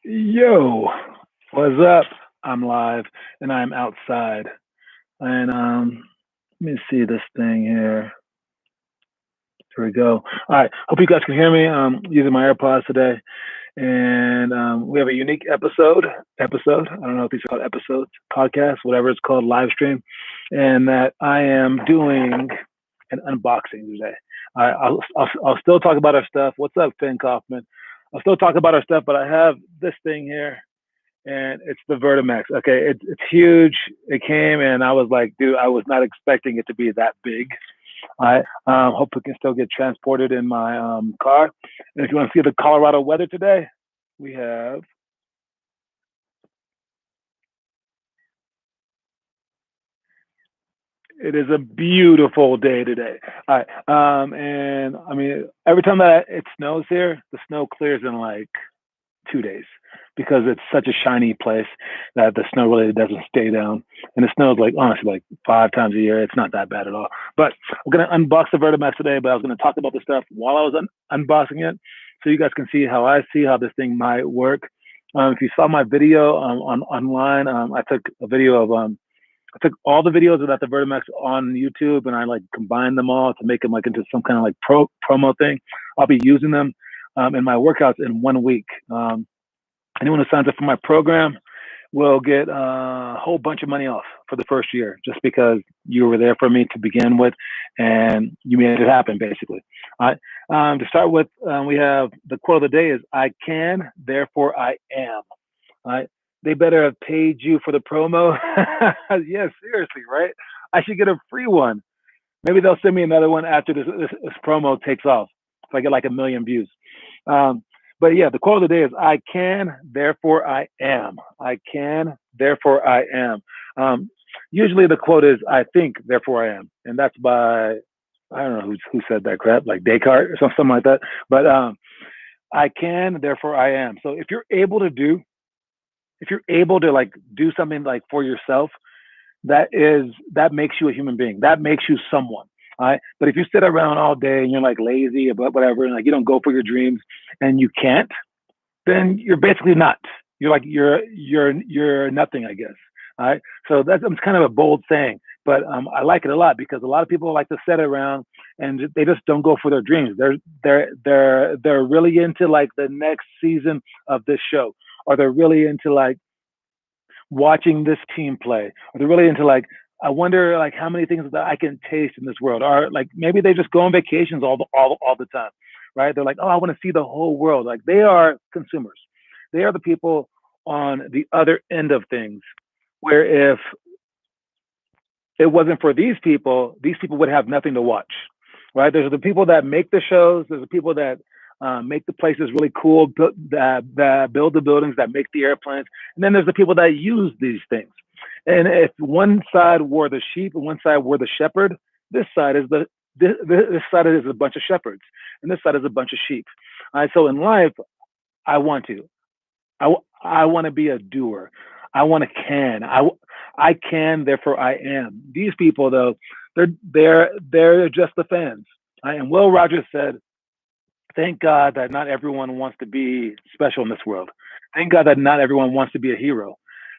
Yo, what's up? I'm live and I'm outside. And let me see this thing here. Here we go. All right. Hope you guys can hear me. Using my AirPods today, and we have a unique episode. I don't know if these are called episodes, podcasts, whatever it's called, live stream, and that I am doing an unboxing today. I'll still talk about our stuff. What's up, Finn Kaufman? I'll still talk about our stuff, but I have this thing here and it's the Vertimax. Okay, it's huge. It came, and I was like, dude, I was not expecting it to be that big. I hope it can still get transported in my car. And if you want to see the Colorado weather today, we have. It is a beautiful day today. All right, and I mean, every time that it snows here, the snow clears in like 2 days because it's such a shiny place that the snow really doesn't stay down. And it snows like honestly like 5 times a year. It's not that bad at all. But I'm gonna unbox the Vertimax today, but I was gonna talk about the stuff while I was unboxing it, so you guys can see how I see how this thing might work. If you saw my video on online, I took a video of I took all the videos about the Vertimax on YouTube and I like combined them all to make them like into some kind of like promo thing. I'll be using them in my workouts in 1 week. Anyone who signs up for my program will get a whole bunch of money off for the first year just because you were there for me to begin with and you made it happen basically. All right. To start with, we have the quote of the day is I can, therefore I am. All right. They better have paid you for the promo. Yeah, seriously, right? I should get a free one. Maybe they'll send me another one after this promo takes off. If I get like 1 million views. But yeah, the quote of the day is I can, therefore I am. I can, therefore I am. Usually the quote is I think, therefore I am. And that's by, I don't know who said that crap, like Descartes or something like that. But I can, therefore I am. So if you're able to like do something like for yourself, that makes you a human being. That makes you someone. All right. But if you sit around all day and you're like lazy or whatever, and like you don't go for your dreams and you can't, then you're basically not. You're like you're nothing, I guess. All right. So that's kind of a bold saying, but I like it a lot because a lot of people like to sit around and they just don't go for their dreams. They're really into like the next season of this show, or they're really into like watching this team play, or they're really into like I wonder like how many things that I can taste in this world, or like maybe they just go on vacations all the time, right? They're like, oh, I want to see the whole world. Like they are consumers, they are the people on the other end of things. Where if it wasn't for these people would have nothing to watch, right? There's the people that make the shows. There's the people that make the places really cool, that build the buildings, that make the airplanes, and then there's the people that use these things. And if one side were the sheep and one side were the shepherd, this side is this side is a bunch of shepherds, and this side is a bunch of sheep. All right, so in life, I want to. I want to be a doer. I want to can. I can, therefore I am. These people though, they're just the fans. Right? And Will Rogers said, "Thank God that not everyone wants to be special in this world. Thank God that not everyone wants to be a hero,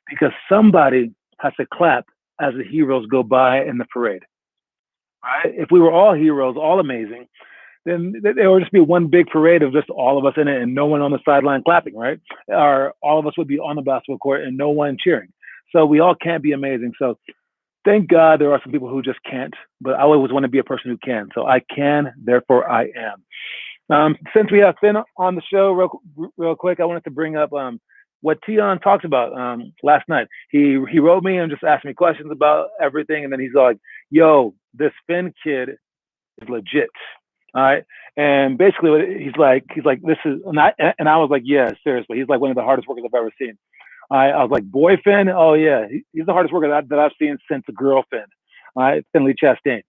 because somebody has to clap as the heroes go by in the parade. Right? If we were all heroes, all amazing, then there would just be one big parade of just all of us in it and no one on the sideline clapping, right? Or all of us would be on the basketball court and no one cheering. So we all can't be amazing. So thank God there are some people who just can't, but I always want to be a person who can. So I can, therefore I am. Since we have Finn on the show, real quick, I wanted to bring up what Tion talked about last night. He wrote me and just asked me questions about everything, and then he's like, "Yo, this Finn kid is legit." All right. And basically he's like, this is, and I was like, yeah, seriously. He's like one of the hardest workers I've ever seen. I was like, boy Finn. Oh yeah. He's the hardest worker that I've seen since the girl Finn. All right. Finley Chastain.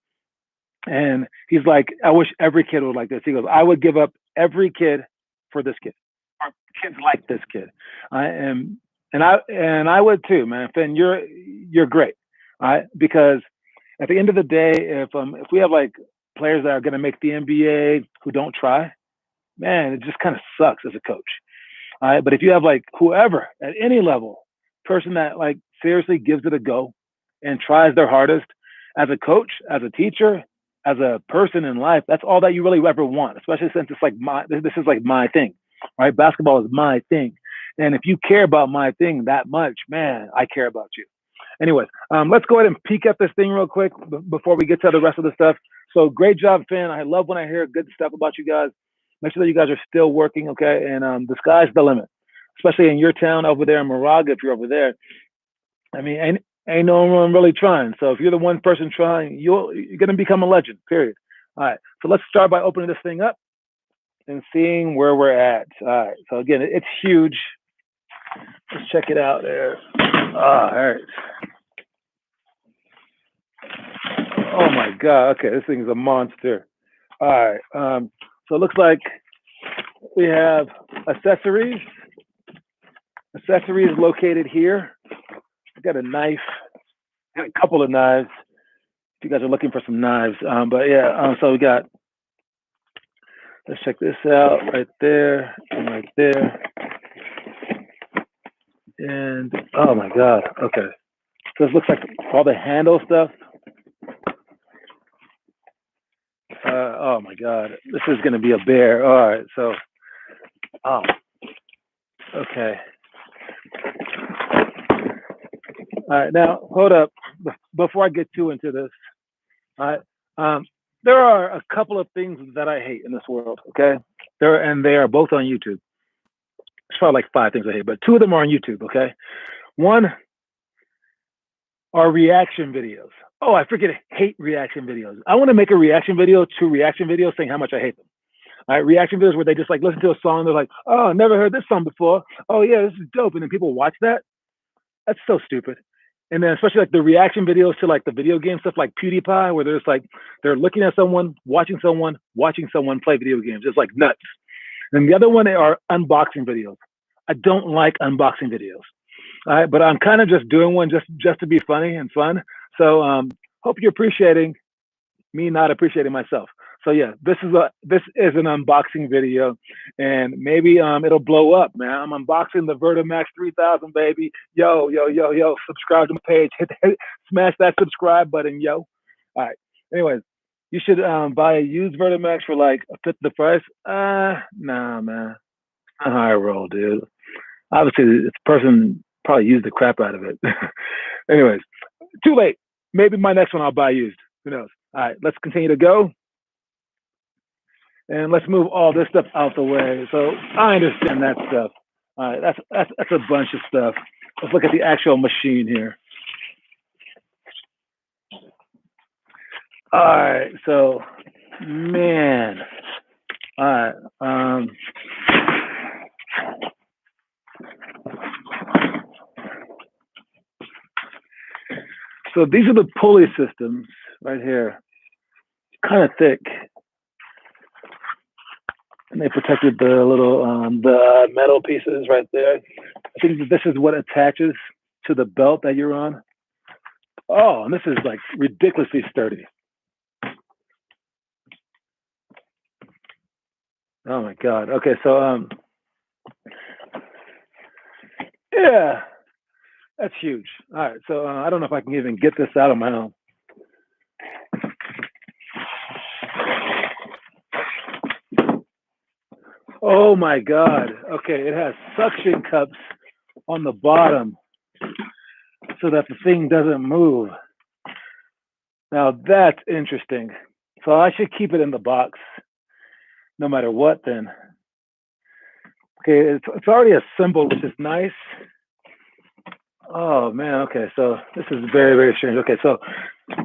And he's like, I wish every kid was like this. He goes, I would give up every kid for this kid, or kids like this kid. And I would too, man. Finn, you're great. All right. Because at the end of the day, if we have like players that are going to make the NBA who don't try, man, it just kind of sucks as a coach. All right, but if you have like whoever at any level, person that like seriously gives it a go and tries their hardest as a coach, as a teacher, as a person in life, that's all that you really ever want. Especially since it's like this is like my thing, right? Basketball is my thing, and if you care about my thing that much, man, I care about you. Anyways, let's go ahead and peek at this thing real quick before we get to the rest of the stuff. So great job, Finn. I love when I hear good stuff about you guys. Make sure that you guys are still working, okay? And the sky's the limit, especially in your town over there in Moraga. If you're over there, I mean, ain't no one really trying. So if you're the one person trying, you're gonna become a legend. Period. All right. So let's start by opening this thing up and seeing where we're at. All right. So again, it's huge. Let's check it out there. All right. Oh my God. Okay, this thing is a monster. All right. So it looks like we have accessories. Accessories located here. I got a knife, got a couple of knives. If you guys are looking for some knives, but yeah. So we got. Let's check this out right there and right there. And oh my God. Okay. So this looks like all the handle stuff. Oh my God. This is going to be a bear. All right. So, oh, okay. All right. Now, hold up. Before I get too into this, all right. There are a couple of things that I hate in this world. Okay. They are both on YouTube. It's probably like 5 things I hate, but 2 of them are on YouTube. Okay. One are reaction videos. Oh, I freaking hate reaction videos. I want to make a reaction video to reaction videos saying how much I hate them. All right, reaction videos where they just like listen to a song, they're like, "Oh, never heard this song before. Oh yeah, this is dope," and then people watch that. That's so stupid. And then especially like the reaction videos to like the video game stuff, like PewDiePie, where there's like they're looking at someone, watching someone play video games. It's like nuts. And the other one are unboxing videos. I don't like unboxing videos. All right, but I'm kind of just doing one just to be funny and fun. So hope you're appreciating me not appreciating myself. So yeah, this is an unboxing video, and maybe it'll blow up, man. I'm unboxing the Vertimax 3000, baby. Yo, yo, yo, yo. Subscribe to my page. Smash that subscribe button, yo. All right. Anyways, you should buy a used Vertimax for like a fifth of the price. Nah, man. Not how I roll, dude. Obviously, this person probably used the crap out of it. Anyways, too late. Maybe my next one I'll buy used. Who knows? All right, let's continue to go. And let's move all this stuff out the way. So I understand that stuff. All right, that's a bunch of stuff. Let's look at the actual machine here. All right, so man. All right. So these are the pulley systems right here. Kind of thick. And they protected the little the metal pieces right there. I think that this is what attaches to the belt that you're on. Oh, and this is like ridiculously sturdy. Oh my God. Okay, so yeah, that's huge. All right, so I don't know if I can even get this out on my own. Oh my God. Okay, it has suction cups on the bottom so that the thing doesn't move. Now that's interesting. So I should keep it in the box no matter what then. Okay, it's already assembled, which is nice. Oh man, okay, so this is very, very strange. Okay, so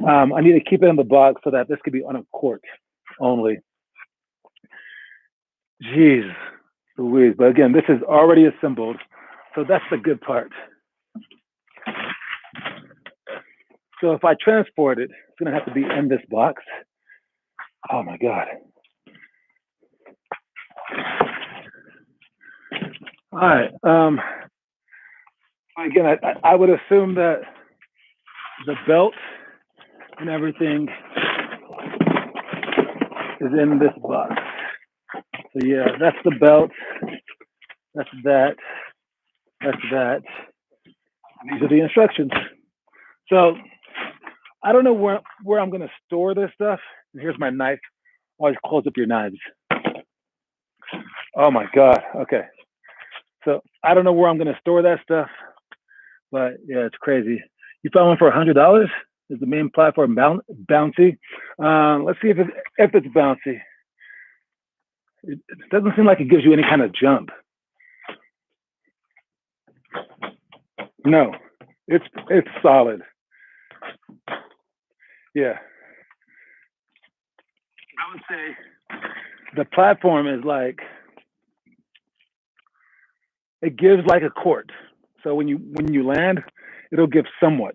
I need to keep it in the box so that this could be on a court only. Jeez Louise, but again, this is already assembled, so that's the good part. So if I transport it, it's gonna have to be in this box. Oh my God. All right. Again, I would assume that the belt and everything is in this box. So yeah, that's the belt. That's that. That's that. These are the instructions. So I don't know where I'm gonna store this stuff. And here's my knife. Always close up your knives. Oh my God. Okay. So I don't know where I'm gonna store that stuff, but yeah, it's crazy. You found one for $100? Is the main platform bouncy? Let's see if it's bouncy. It doesn't seem like it gives you any kind of jump. No, it's solid. Yeah, I would say the platform is like it gives like a court. So when you land, it'll give somewhat.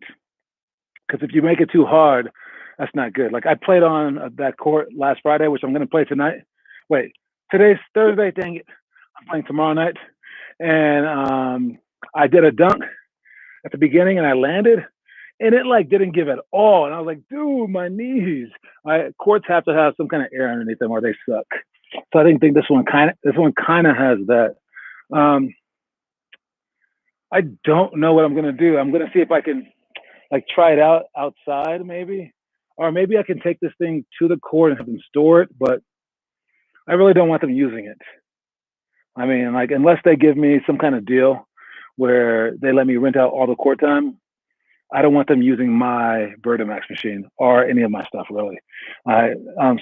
Because if you make it too hard, that's not good. Like I played on that court last Friday, which I'm going to play tonight. Wait, today's Thursday. Dang it, I'm playing tomorrow night, and I did a dunk at the beginning, and I landed, and it like didn't give at all. And I was like, dude, my knees. Courts have to have some kind of air underneath them, or they suck. So I think this one kind of has that. Um, I don't know what I'm gonna do. I'm gonna see if I can like try it out outside maybe, or maybe I can take this thing to the court and have them store it. But I really don't want them using it. I mean, like unless they give me some kind of deal where they let me rent out all the court time, I don't want them using my Vertimax machine or any of my stuff really. I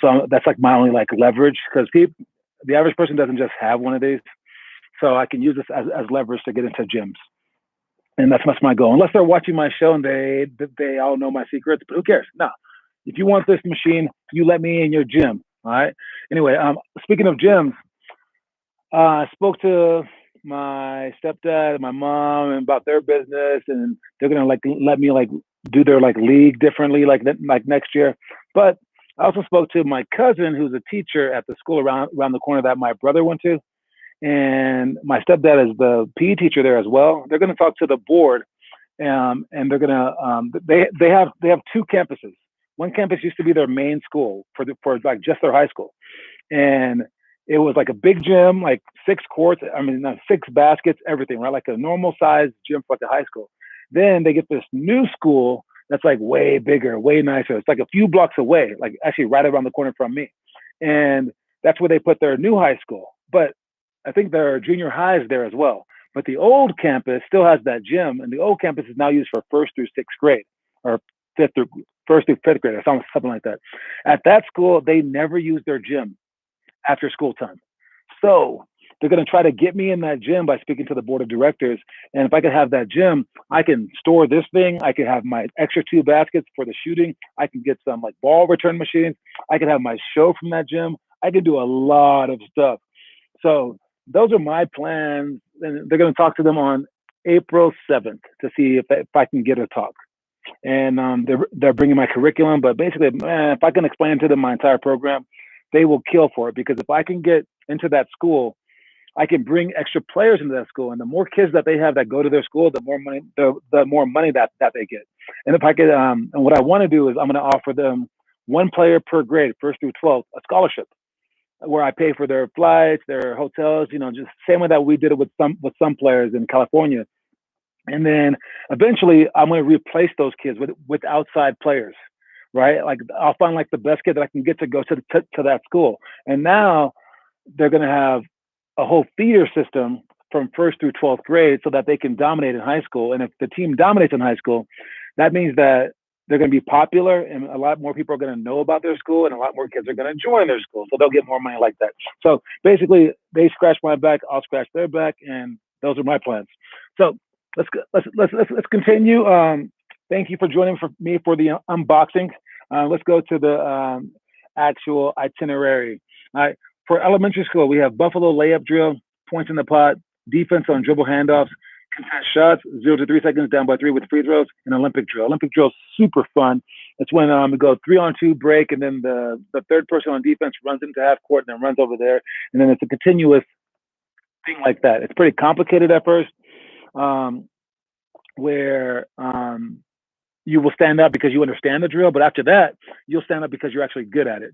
so that's like my only like leverage because the average person doesn't just have one of these, so I can use this as leverage to get into gyms. And that's my goal. Unless they're watching my show and they all know my secrets, but who cares? No. If you want this machine, you let me in your gym. All right. Anyway, speaking of gyms, I spoke to my stepdad and my mom about their business, and they're gonna like let me like do their like league differently, like next year. But I also spoke to my cousin, who's a teacher at the school around the corner that my brother went to, and my stepdad is the PE teacher there as well. They're going to talk to the board, and they're going to they have two campuses. One campus used to be their main school for like just their high school, and it was like a big gym, like six courts. I mean, not six baskets, everything, right? Like a normal sized gym for like a high school. Then they get this new school that's like way bigger, way nicer. It's like a few blocks away, like actually right around the corner from me, and that's where they put their new high school. But I think there are junior highs there as well. But the old campus still has that gym, and the old campus is now used for first through sixth grade, or fifth through first through fifth grade, or something like that. At that school, they never use their gym after school time. So they're going to try to get me in that gym by speaking to the board of directors. And if I could have that gym, I can store this thing. I could have my extra two baskets for the shooting. I can get some like ball return machines. I could have my show from that gym. I can do a lot of stuff. So those are my plans. And they're going to talk to them on April 7th to see if I can get a talk. And they're bringing my curriculum. But basically, if I can explain to them my entire program, they will kill for it, because if I can get into that school, I can bring extra players into that school, and the more kids that they have that go to their school, the more money that they get. And if I could, and what I want to do is I'm going to offer them one player per grade, first through 12th, a scholarship where I pay for their flights, their hotels, just same way that we did it with some players in California. And then eventually I'm going to replace those kids with outside players, right? Like I'll find like the best kid that I can get to go to that school. And now they're going to have a whole feeder system from first through 12th grade so that they can dominate in high school. And if the team dominates in high school, that means that they're going to be popular, and a lot more people are going to know about their school, and a lot more kids are going to join their school. So they'll get more money like that. So basically they scratch my back, I'll scratch their back, and those are my plans. So let's continue. Thank you for joining me for the unboxing. Let's go to the actual itinerary. All right. For elementary school, we have Buffalo layup drill, points in the pot, defense on dribble handoffs, contest shots, 0 to 3 seconds, down by 3 with free throws, and Olympic drill. Olympic drill is super fun. It's when we go 3-on-2 break, and then the third person on defense runs into half court and then runs over there, and then it's a continuous thing like that. It's pretty complicated at first, where you will stand up because you understand the drill, but after that, you'll stand up because you're actually good at it.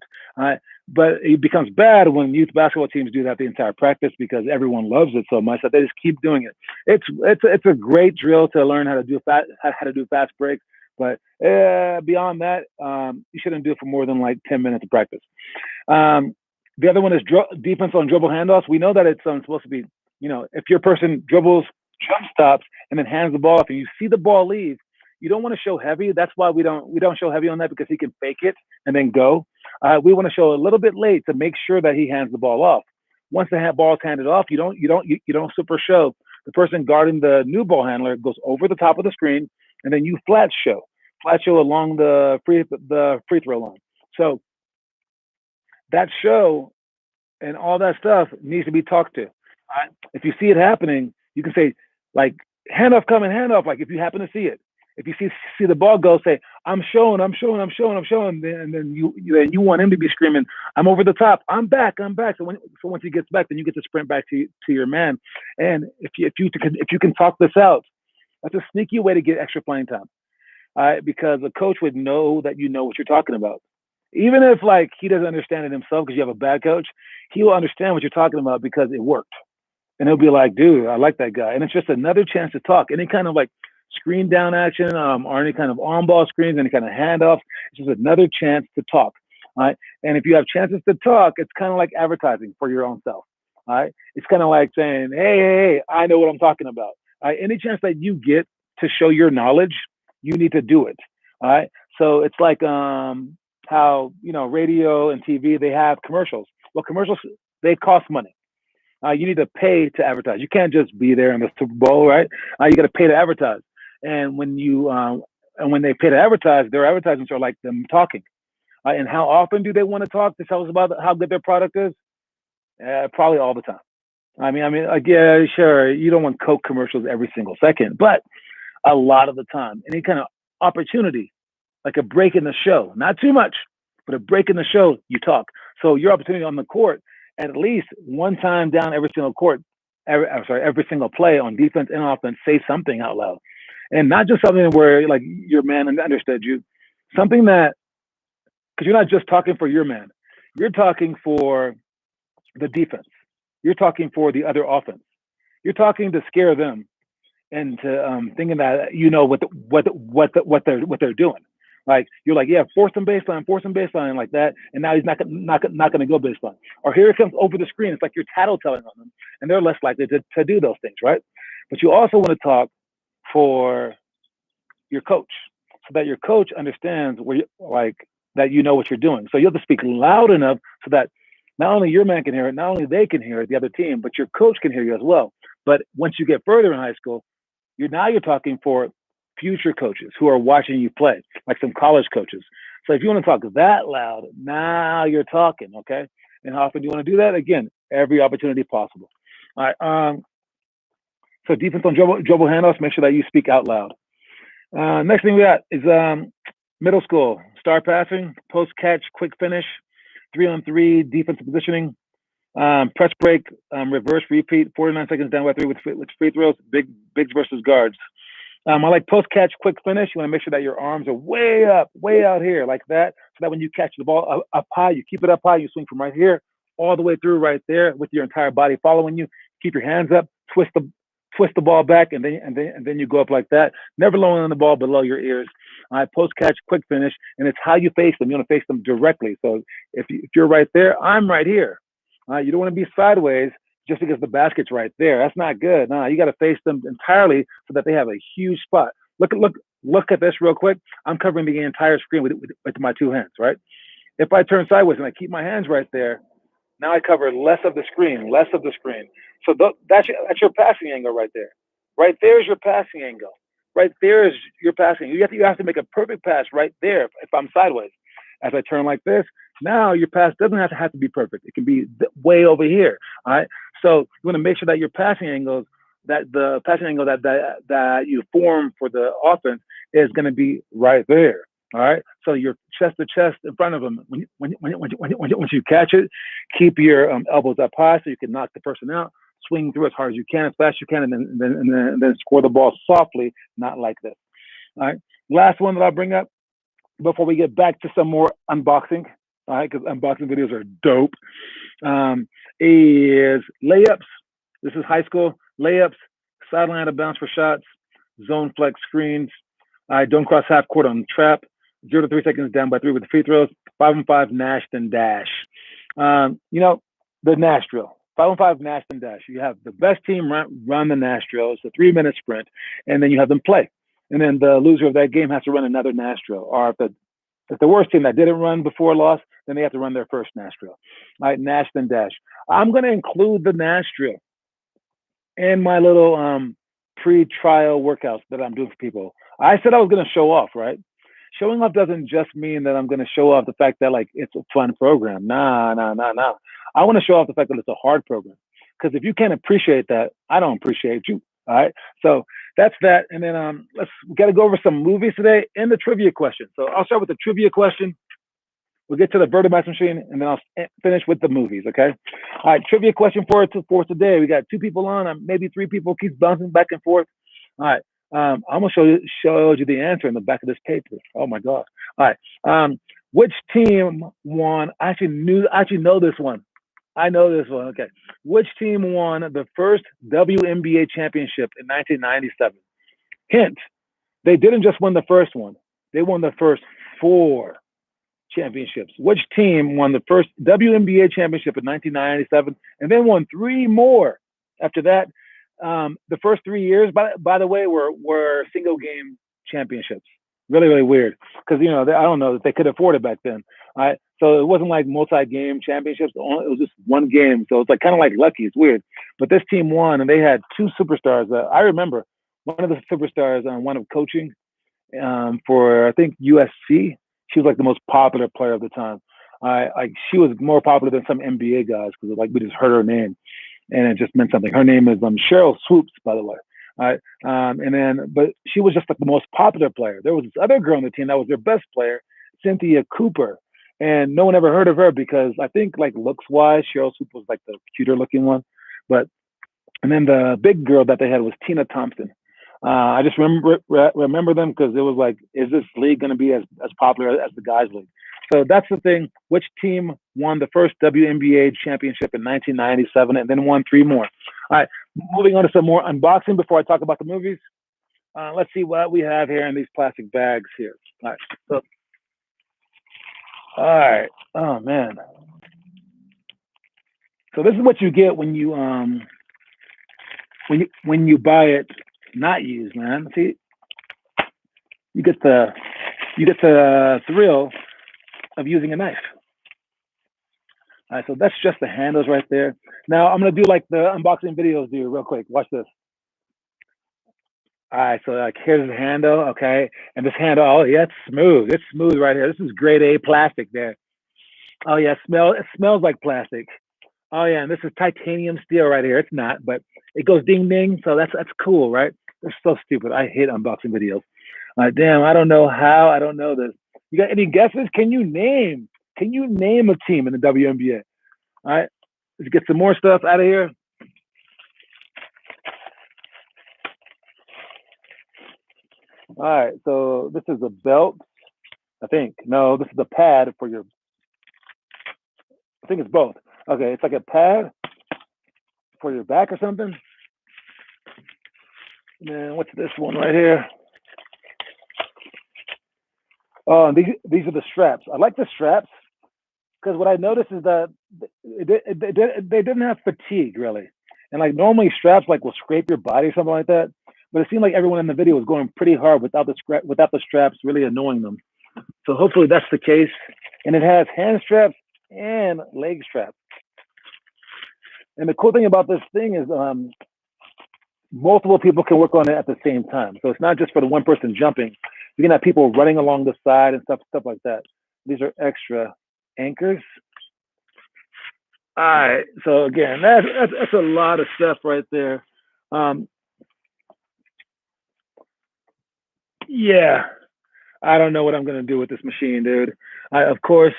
But it becomes bad when youth basketball teams do that the entire practice because everyone loves it so much that they just keep doing it. It's a great drill to learn how to do fast breaks, but beyond that, you shouldn't do it for more than like 10 minutes of practice. The other one is defense on dribble handoffs. We know that it's supposed to be, if your person dribbles, jump stops, and then hands the ball off, and you see the ball leave, you don't want to show heavy. That's why we don't show heavy on that because he can fake it and then go. We want to show a little bit late to make sure that he hands the ball off. Once the ball is handed off, you don't super show. The person guarding the new ball handler goes over the top of the screen, and then you flat show along the free throw line. So that show and all that stuff needs to be talked to. If you see it happening, you can say like handoff coming, handoff. Like if you happen to see it. If you see the ball go, say, I'm showing. And then you want him to be screaming, I'm over the top. I'm back. So once he gets back, then you get to sprint back to your man. And if you can talk this out, that's a sneaky way to get extra playing time. Because a coach would know that you know what you're talking about. Even if like he doesn't understand it himself because you have a bad coach, he will understand what you're talking about because it worked. And he'll be like, dude, I like that guy. And it's just another chance to talk. Any kind of like screen down action or any kind of on-ball screens, any kind of handoffs. It's just another chance to talk. All right. And if you have chances to talk, it's kind of like advertising for your own self. All right. It's kind of like saying, hey, I know what I'm talking about. All right. Any chance that you get to show your knowledge, you need to do it. All right. So it's like how, radio and TV, they have commercials. Well, commercials, they cost money. You need to pay to advertise. You can't just be there in the Super Bowl, right? You got to pay to advertise. And when when they pay to advertise, their advertisements are like them talking. And how often do they want to talk to tell us about how good their product is? Probably all the time. I mean, like, yeah, sure. You don't want Coke commercials every single second, but a lot of the time, any kind of opportunity, like a break in the show, not too much, but a break in the show, you talk. So your opportunity on the court, at least one time down every single every single play on defense and offense, say something out loud. And not just something where like your man understood you, something that, because you're not just talking for your man, you're talking for the defense, you're talking for the other offense, you're talking to scare them into thinking that what they're doing. Like you're like, yeah, force him baseline like that, and now he's not going to go baseline. Or here it comes over the screen. It's like you're tattletelling on them, and they're less likely to do those things, right? But you also want to talk for your coach, so that your coach understands that you know what you're doing. So you have to speak loud enough so that not only your man can hear it, not only they can hear it, the other team, but your coach can hear you as well. But once you get further in high school, you're talking for future coaches who are watching you play, like some college coaches. So if you want to talk that loud, now you're talking, okay? And how often do you want to do that? Again, every opportunity possible. All right. So defense on dribble handoffs, make sure that you speak out loud. Next thing we got is middle school, star passing, post catch, quick finish, 3-on-3, defensive positioning, press break, reverse repeat, 49 seconds down by 3 with free throws, bigs versus guards. I like post catch, quick finish. You want to make sure that your arms are way out here like that, so that when you catch the ball up high, you keep it up high, you swing from right here all the way through right there with your entire body following you. Keep your hands up, twist the ball back, and then you go up like that. Never lowering the ball below your ears. Post catch, quick finish, and it's how you face them. You want to face them directly. So if you're right there, I'm right here. You don't want to be sideways just because the basket's right there. That's not good. No, you got to face them entirely so that they have a huge spot. Look at this real quick. I'm covering the entire screen with my two hands, right? If I turn sideways and I keep my hands right there, now I cover less of the screen. So that's your passing angle right there. Right there is your passing angle. Right there is your passing. You have to make a perfect pass right there if I'm sideways. As I turn like this, now your pass doesn't have to be perfect. It can be way over here. All right. So you want to make sure that your passing angles, that the passing angle that you form for the offense is going to be right there. All right. So you're chest to chest in front of them. Once you catch it, keep your elbows up high so you can knock the person out. Swing through as hard as you can, as fast as you can, and then score the ball softly, not like this. All right. last one that I'll bring up before we get back to some more unboxing, all right, because unboxing videos are dope, is layups. This is high school. Layups, sideline to bounce for shots, zone flex screens. Don't cross half court on trap. 0 to 3 seconds down by 3 with the free throws. 5-on-5 Nash then dash. The Nash drill. 5-on-5 Nash then dash. You have the best team run the Nash drill. It's a 3-minute sprint, and then you have them play. And then the loser of that game has to run another Nash drill. Or if the worst team that didn't run before lost, then they have to run their first Nash drill. All right, Nash then dash. I'm going to include the Nash drill in my little pre-trial workouts that I'm doing for people. I said I was going to show off, right? Showing off doesn't just mean that I'm going to show off the fact that like it's a fun program. Nah. I want to show off the fact that it's a hard program. Because if you can't appreciate that, I don't appreciate you. All right. So that's that. And then we got to go over some movies today and the trivia question. So I'll start with the trivia question. We'll get to the Vertimax machine, and then I'll finish with the movies, okay? All right, trivia question for today. We got 2 people on, maybe 3 people, keeps bouncing back and forth. All right, I'm going to show you the answer in the back of this paper. Oh, my God. All right, which team won? I actually know this one. I know this one, okay. Which team won the first WNBA championship in 1997? Hint, they didn't just win the first one. They won the first 4 championships. Which team won the first WNBA championship in 1997 and then won 3 more after that? The first 3 years, by the way, were single game championships. Really, really weird because, I don't know that they could afford it back then. All right. So it wasn't like multi-game championships. It was just one game. So it's like kind of like lucky. It's weird. But this team won, and they had 2 superstars. I remember one of the superstars wound up coaching for, I think, USC. She was like the most popular player of the time. She was more popular than some NBA guys because like we just heard her name, and it just meant something. Her name is Cheryl Swoops, by the way. All right, but she was just like the most popular player. There was this other girl on the team that was their best player, Cynthia Cooper, and no one ever heard of her because I think like looks wise, Cheryl Swoops was like the cuter looking one, and then the big girl that they had was Tina Thompson. I just remember them because it was like, is this league going to be as popular as the guys' league? So that's the thing. Which team won the first WNBA championship in 1997 and then won 3 more? All right, moving on to some more unboxing before I talk about the movies. Let's see what we have here in these plastic bags here. All right. Oh man. So this is what you get when you buy it not used, man. See, you get the thrill of using a knife. All right, so that's just the handles right there. Now I'm gonna do like the unboxing videos do real quick. Watch this. All right, so like here's the handle, okay, and this handle, oh yeah, it's smooth. It's smooth right here. This is grade A plastic there. Oh yeah, it smells like plastic. Oh yeah, and this is titanium steel right here. It's not, but it goes ding ding, so that's cool, right? They're so stupid. I hate unboxing videos. Damn, I don't know how. I don't know this. You got any guesses? Can you name a team in the WNBA? All right, let's get some more stuff out of here. All right, so this is a belt. I think no, this is a pad for your. I think it's both. Okay, it's like a pad for your back or something. And then what's this one right here? Oh, these are the straps. I like the straps because what I noticed is that they didn't have fatigue really, and like normally straps like will scrape your body or something like that. But it seemed like everyone in the video was going pretty hard without the straps really annoying them. So hopefully that's the case. And it has hand straps and leg straps. And the cool thing about this thing is multiple people can work on it at the same time. So it's not just for the one person jumping. You can have people running along the side and stuff like that. These are extra anchors. All right. So again, that's a lot of stuff right there. Yeah. I don't know what I'm gonna do with this machine, dude. Of course,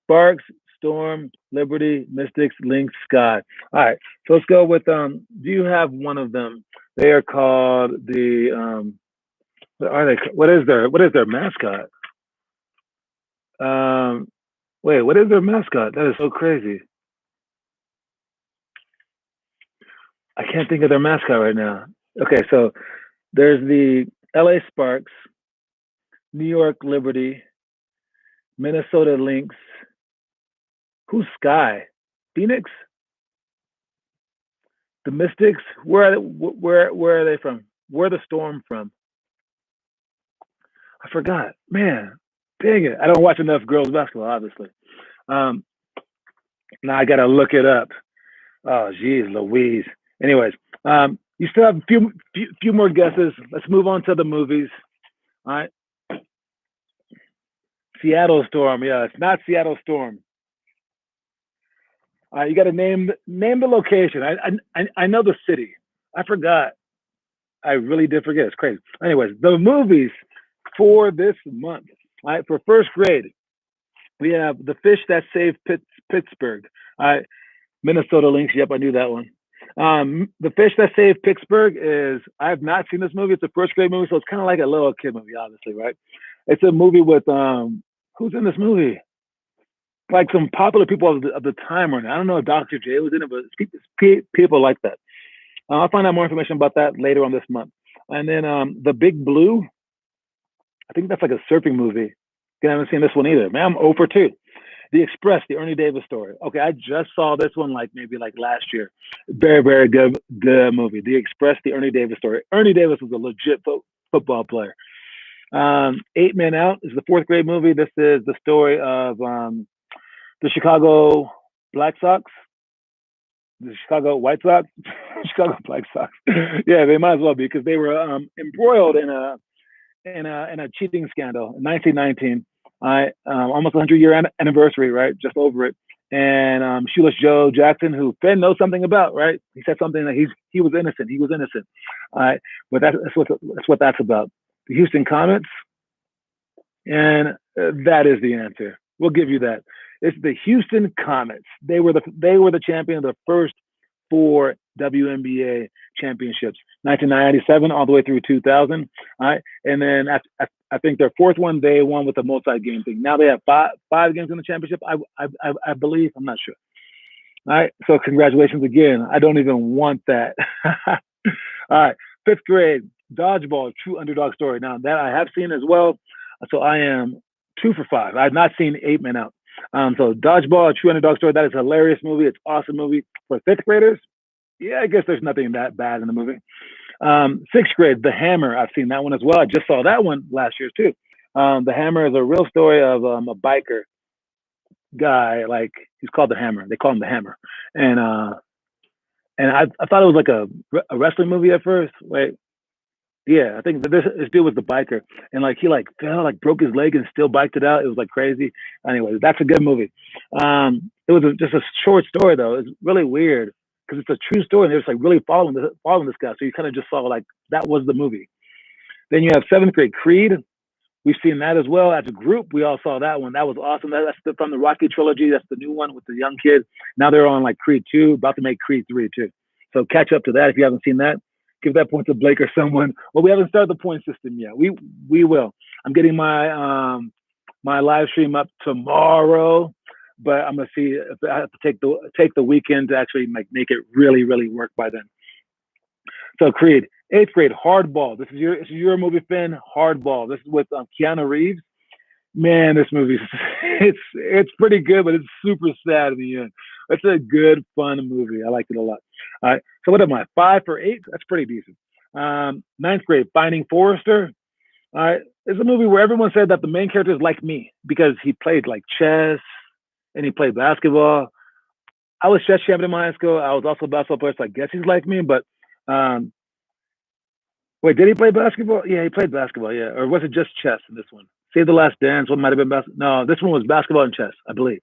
Sparks, Storm, Liberty, Mystics, Lynx, Sky. All right, so let's go with do you have one of them? They are called the What are they? What is their mascot? Um, Wait, what is their mascot? That is so crazy. I can't think of their mascot right now. Okay, so there's the L.A. Sparks, New York Liberty, Minnesota Lynx. Who's Sky? Phoenix? The Mystics? Where are they from? Where are the Storm from? I forgot. Man, dang it! I don't watch enough girls basketball, obviously. Um, Now I gotta look it up. Oh, geez, Louise. Anyways, you still have a few more guesses. Let's move on to the movies. All right, Seattle Storm. Yeah, it's not Seattle Storm. You got to name the location. I know the city. I forgot. I really did forget. It's crazy. Anyways, the movies for this month. All right, for first grade, we have The Fish That Saved Pittsburgh. All right, Minnesota Lynx. Yep, I knew that one. The Fish That Saved Pittsburgh is. I have not seen this movie. It's a first grade movie, so it's kind of like a little kid movie, obviously, right? It's a movie with who's in this movie? Like some popular people of the time right now. I don't know if Dr. J was in it, but it's people like that. I'll find out more information about that later on this month. And then The Big Blue. I think that's like a surfing movie. I haven't seen this one either. Man, I'm 0 for 2. The Express, the Ernie Davis story. Okay, I just saw this one like maybe like last year. Very, very good movie. The Express, the Ernie Davis story. Ernie Davis was a legit football player. 8 Men Out is the fourth grade movie. This is the story of the Chicago Black Sox, the Chicago White Sox, Chicago Black Sox. Yeah, they might as well be because they were embroiled in a cheating scandal in 1919. Almost 100-year anniversary, right? Just over it. And Shoeless Joe Jackson, who Finn knows something about, right? He said something that he was innocent. He was innocent. But that's what that's about. The Houston Comets, and that is the answer. We'll give you that. It's the Houston Comets. They were the champion of the first 4 WNBA championships, 1997 all the way through 2000. All right, and then I think their fourth one they won with the multi-game thing. Now they have five games in the championship. I believe. I'm not sure. All right, so congratulations again. I don't even want that. All right, fifth grade dodgeball, true underdog story. Now that I have seen as well, so I am 2 for 5. I have not seen 8 Men Out. So Dodgeball, a true underdog story. That is a hilarious movie. It's an awesome movie for fifth graders. Yeah, I guess there's nothing that bad in the movie. Sixth grade, The Hammer. I've seen that one as well. I just saw that one last year too. The Hammer is a real story of a biker guy. Like he's called the Hammer. They call him the Hammer. And I thought it was like a wrestling movie at first. Wait, yeah, I think this dude was the biker, and like he like fell, like broke his leg, and still biked it out. It was like crazy. Anyway, that's a good movie. It was just a short story though. It's really weird because it's a true story, and they're just like really following this guy. So you kind of just saw like that was the movie. Then you have seventh grade Creed. We've seen that as well as a group. We all saw that one. That was awesome. From the Rocky trilogy. That's the new one with the young kid. Now they're on like Creed 2, about to make Creed 3 too. So catch up to that if you haven't seen that. Give that point to Blake or someone. Well, we haven't started the point system yet. We will. I'm getting my live stream up tomorrow, but I'm gonna see if I have to take the weekend to actually make it really work by then. So Creed, eighth grade, Hardball. This is your movie, Finn. Hardball. This is with Keanu Reeves. Man, this movie it's pretty good, but it's super sad in the end. It's a good, fun movie. I liked it a lot. All right. So what am I? 5 for 8? That's pretty decent. Ninth grade, Finding Forrester. All right. It's a movie where everyone said that the main character is like me because he played like chess and he played basketball. I was chess champion in my high school. I was also a basketball player, so I guess he's like me. But um, wait, did he play basketball? Yeah, he played basketball. Yeah, or was it just chess in this one? Save the Last Dance. What might have been basketball? No, this one was basketball and chess, I believe.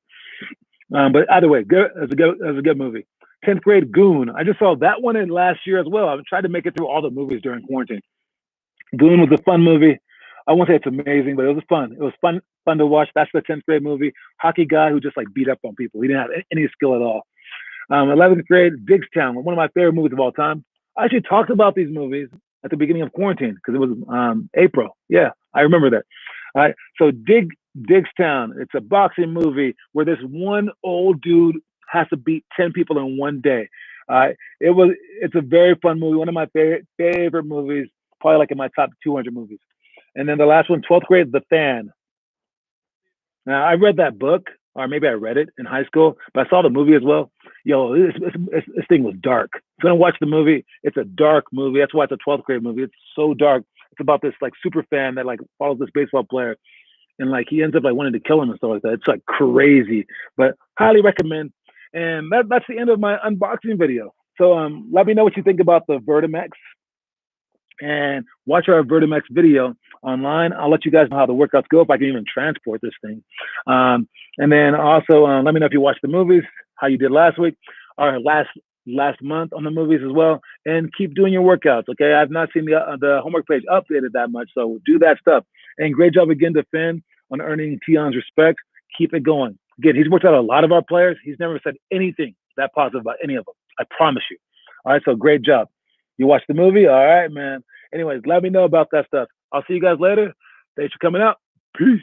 But either way, good. It was a good movie. 10th grade Goon. I just saw that one in last year as well. I've tried to make it through all the movies during quarantine. Goon was a fun movie. I won't say it's amazing, but it was fun. It was fun to watch. That's the 10th grade movie. Hockey guy who just like beat up on people. He didn't have any skill at all. 11th grade Digstown, one of my favorite movies of all time. I actually talked about these movies at the beginning of quarantine because it was April. Yeah, I remember that. All right. So Digstown. It's a boxing movie where this one old dude has to beat 10 people in one day. It's a very fun movie. One of my favorite movies, probably like in my top 200 movies. And then the last one, 12th grade, The Fan. Now, I read that book, or maybe I read it in high school, but I saw the movie as well. Yo, this thing was dark. If you're gonna watch the movie, it's a dark movie. That's why it's a 12th grade movie. It's so dark. It's about this like super fan that like follows this baseball player, and like he ends up like wanting to kill him and stuff like that. It's like crazy, but highly recommend. And that's the end of my unboxing video. So let me know what you think about the Vertimax, and watch our Vertimax video online. I'll let you guys know how the workouts go, if I can even transport this thing. And then also let me know if you watched the movies, how you did last week, or last month on the movies as well. And keep doing your workouts, okay? I've not seen the homework page updated that much, so do that stuff. And great job again to Finn on earning Tion's respect. Keep it going. Again, he's worked out a lot of our players. He's never said anything that positive about any of them. I promise you. All right, so great job. You watched the movie? All right, man. Anyways, let me know about that stuff. I'll see you guys later. Thanks for coming out. Peace.